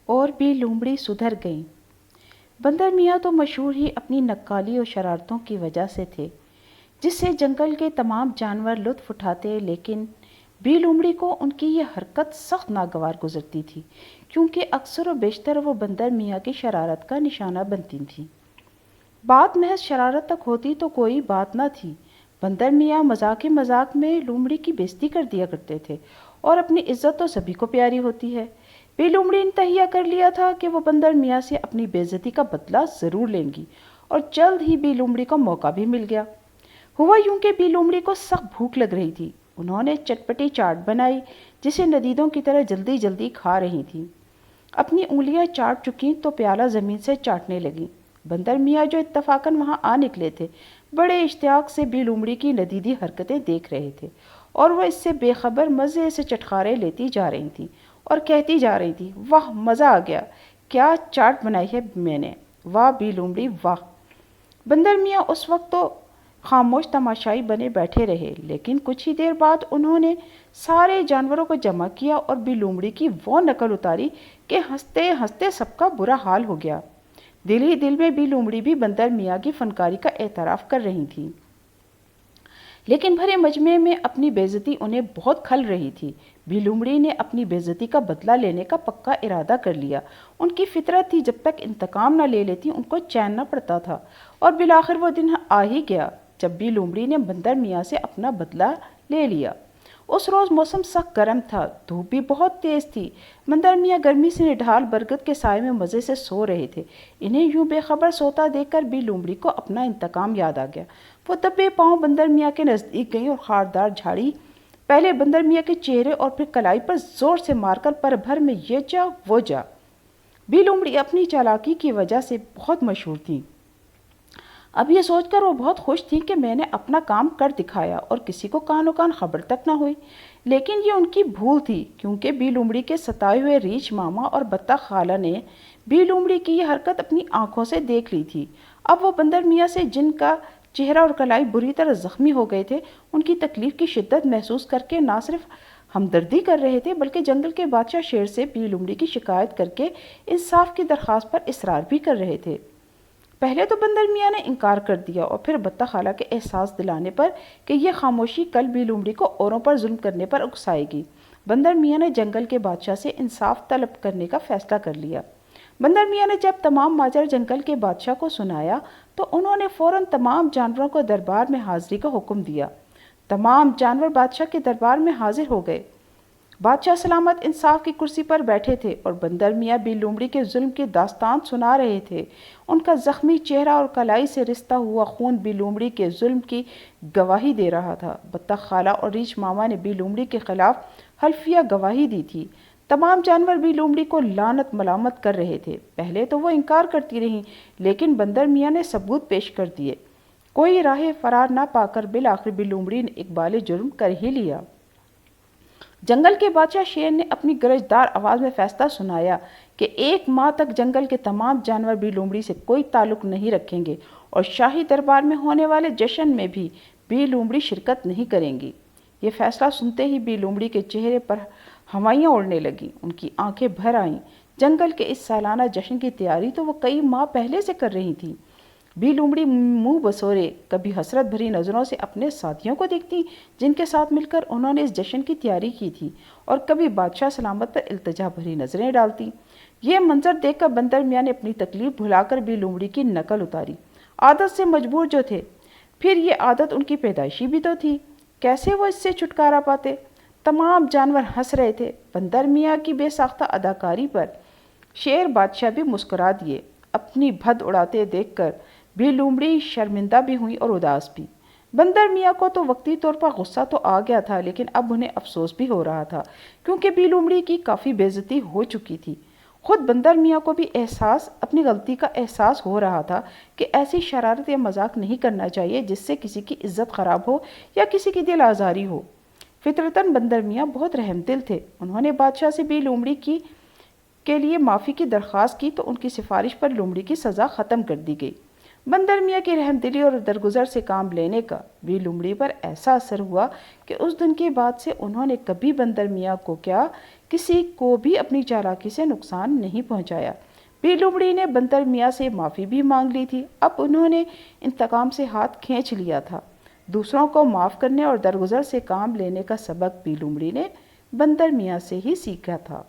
اور بھی لومڑی سدھر گئیں۔ بندر میاں تو مشہور ہی اپنی نکالی اور شرارتوں کی وجہ سے تھے، جس سے جنگل کے تمام جانور لطف اٹھاتے، لیکن بی لومڑی کو ان کی یہ حرکت سخت ناگوار گزرتی تھی، کیونکہ اکثر و بیشتر وہ بندر میاں کی شرارت کا نشانہ بنتی تھیں۔ بات محض شرارت تک ہوتی تو کوئی بات نہ تھی، بندر میاں مذاق مذاق میں لومڑی کی بےزتی کر دیا کرتے تھے، اور اپنی عزت تو سبھی کو پیاری ہوتی ہے۔ بی لومڑی نے تہیہ کر لیا تھا کہ وہ بندر میاں سے اپنی بےزتی کا بدلہ ضرور لیں گی، اور جلد ہی بی لومڑی کو موقع بھی مل گیا۔ ہوا یوں کہ بی لومڑی کو سخت بھوک لگ رہی تھی۔ انہوں نے چٹپٹی چاٹ بنائی جسے ندیدوں کی طرح جلدی جلدی کھا رہی تھیں۔ اپنی انگلیاں چاٹ چکیں تو پیالہ زمین سے چاٹنے لگیں۔ بندر میاں جو اتفاقاً وہاں آ نکلے تھے، بڑے اشتیاق سے بی لومڑی کی ندیدی حرکتیں دیکھ رہے تھے، اور وہ اس سے بے خبر مزے سے چٹخارے لیتی جا رہی تھیں اور کہتی جا رہی تھی، واہ مزہ آ گیا، کیا چاٹ بنائی ہے میں نے، واہ بی لومڑی واہ۔ بندر میاں اس وقت تو خاموش تماشائی بنے بیٹھے رہے، لیکن کچھ ہی دیر بعد انہوں نے سارے جانوروں کو جمع کیا اور بی لومڑی کی وہ نقل اتاری کہ ہنستے ہنستے سب کا برا حال ہو گیا۔ دل ہی دل میں بی لومڑی بھی بندر میاں کی فنکاری کا اعتراف کر رہی تھی، لیکن بھرے مجمع میں اپنی بےزتی انہیں بہت کھل رہی تھی۔ بی لومڑی نے اپنی بےزتی کا بدلہ لینے کا پکا ارادہ کر لیا۔ ان کی فطرت تھی جب تک انتقام نہ لے لیتی ان کو چین نہ پڑتا تھا، اور بالآخر وہ دن آ ہی گیا جب بی لومڑی نے بندر میاں سے اپنا بدلہ لے لیا۔ اس روز موسم سخت گرم تھا، دھوپ بھی بہت تیز تھی۔ بندر میاں گرمی سے نڈھال برگد کے سائے میں مزے سے سو رہے تھے۔ انہیں یوں بے خبر سوتا دیکھ کر بی لومڑی کو اپنا انتقام یاد آ گیا۔ وہ دبے پاؤں بندر میاں کے نزدیک گئی اور خاردار جھاڑی پہلے بندر میاں کے چہرے اور پھر کلائی پر زور سے مار کر پر بھر میں یہ جا وہ جا۔ بی لومڑی اپنی چالاکی کی وجہ سے بہت مشہور تھی۔ اب یہ سوچ کر وہ بہت خوش تھی کہ میں نے اپنا کام کر دکھایا اور کسی کو کان و کان خبر تک نہ ہوئی، لیکن یہ ان کی بھول تھی، کیونکہ بی لومڑی کے ستائے ہوئے ریچھ ماما اور بطخ خالہ نے بی لومڑی کی یہ حرکت اپنی آنکھوں سے دیکھ لی تھی۔ اب وہ بندر میاں سے جن کا چہرہ اور کلائی بری طرح زخمی ہو گئے تھے، ان کی تکلیف کی شدت محسوس کر کے نہ صرف ہمدردی کر رہے تھے بلکہ جنگل کے بادشاہ شیر سے بی لومڑی کی شکایت کر کے انصاف کی درخواست پر اصرار بھی کر رہے تھے۔ پہلے تو بندر میاں نے انکار کر دیا اور پھر بطخ خالہ کے احساس دلانے پر کہ یہ خاموشی کل بی لومڑی کو اوروں پر ظلم کرنے پر اکسائے گی، بندر میاں نے جنگل کے بادشاہ سے انصاف طلب کرنے کا فیصلہ کر لیا۔ بندر میاں نے جب تمام ماجرا جنگل کے بادشاہ کو سنایا تو انہوں نے فوراً تمام جانوروں کو دربار میں حاضری کا حکم دیا۔ تمام جانور بادشاہ کے دربار میں حاضر ہو گئے۔ بادشاہ سلامت انصاف کی کرسی پر بیٹھے تھے اور بندر میاں بی لومڑی کے ظلم کی داستان سنا رہے تھے۔ ان کا زخمی چہرہ اور کلائی سے رستا ہوا خون بی لومڑی کے ظلم کی گواہی دے رہا تھا۔ بطخ خالہ اور ریچھ ماما نے بی لومڑی کے خلاف حلفیہ گواہی دی تھی۔ تمام جانور بی لومڑی کو لعنت ملامت کر رہے تھے۔ پہلے تو وہ انکار کرتی رہیں، لیکن بندر میاں نے ثبوت پیش کر دیے۔ کوئی راہ فرار نہ پا کر بالآخر بی لومڑی نے اقبال جرم کر ہی لیا۔ جنگل کے بادشاہ شیر نے اپنی گرجدار آواز میں فیصلہ سنایا کہ 1 ماہ تک جنگل کے تمام جانور بی لومڑی سے کوئی تعلق نہیں رکھیں گے اور شاہی دربار میں ہونے والے جشن میں بھی بی لومڑی شرکت نہیں کریں گی۔ یہ فیصلہ سنتے ہی بی لومڑی کے چہرے پر ہوائیاں اڑنے لگیں، ان کی آنکھیں بھر آئیں۔ جنگل کے اس سالانہ جشن کی تیاری تو وہ کئی ماہ پہلے سے کر رہی تھی۔ بی لومڑی منہ بسورے کبھی حسرت بھری نظروں سے اپنے ساتھیوں کو دیکھتی جن کے ساتھ مل کر انہوں نے اس جشن کی تیاری کی تھی، اور کبھی بادشاہ سلامت پر التجا بھری نظریں ڈالتی۔ یہ منظر دیکھ کر بندر میاں نے اپنی تکلیف بھلا کر بی لومڑی کی نقل اتاری۔ عادت سے مجبور جو تھے، پھر یہ عادت ان کی پیدائشی بھی تو تھی، کیسے وہ اس سے چھٹکارا پاتے؟ تمام جانور ہنس رہے تھے بندر میاں کی بے ساختہ اداکاری پر۔ شیر بادشاہ بھی مسکرا دیے۔ اپنی بھد اڑاتے دیکھ کر بی لومڑی شرمندہ بھی ہوئی اور اداس بھی۔ بندر میاں کو تو وقتی طور پر غصہ تو آ گیا تھا، لیکن اب انہیں افسوس بھی ہو رہا تھا، کیونکہ بی لومڑی کی کافی بے عزتی ہو چکی تھی۔ خود بندر میاں کو بھی اپنی غلطی کا احساس ہو رہا تھا کہ ایسی شرارت یا مذاق نہیں کرنا چاہیے جس سے کسی کی عزت خراب ہو یا کسی کی دل آزاری ہو۔ فطرتاً بندر میاں بہت رحم دل تھے۔ انہوں نے بادشاہ سے بی لومڑی کے لیے معافی کی درخواست کی تو ان کی سفارش پر لومڑی کی سزا ختم کر دی گئی۔ بندر میاں کی رحم دلی اور درگزر سے کام لینے کا بی لومڑی پر ایسا اثر ہوا کہ اس دن کے بعد سے انہوں نے کبھی بندر میاں کو کیا کسی کو بھی اپنی چالاکی سے نقصان نہیں پہنچایا۔ بی لومڑی نے بندر میاں سے معافی بھی مانگ لی تھی، اب انہوں نے انتقام سے ہاتھ کھینچ لیا تھا۔ دوسروں کو معاف کرنے اور درگزر سے کام لینے کا سبق بی لومڑی نے بندر میاں سے ہی سیکھا تھا۔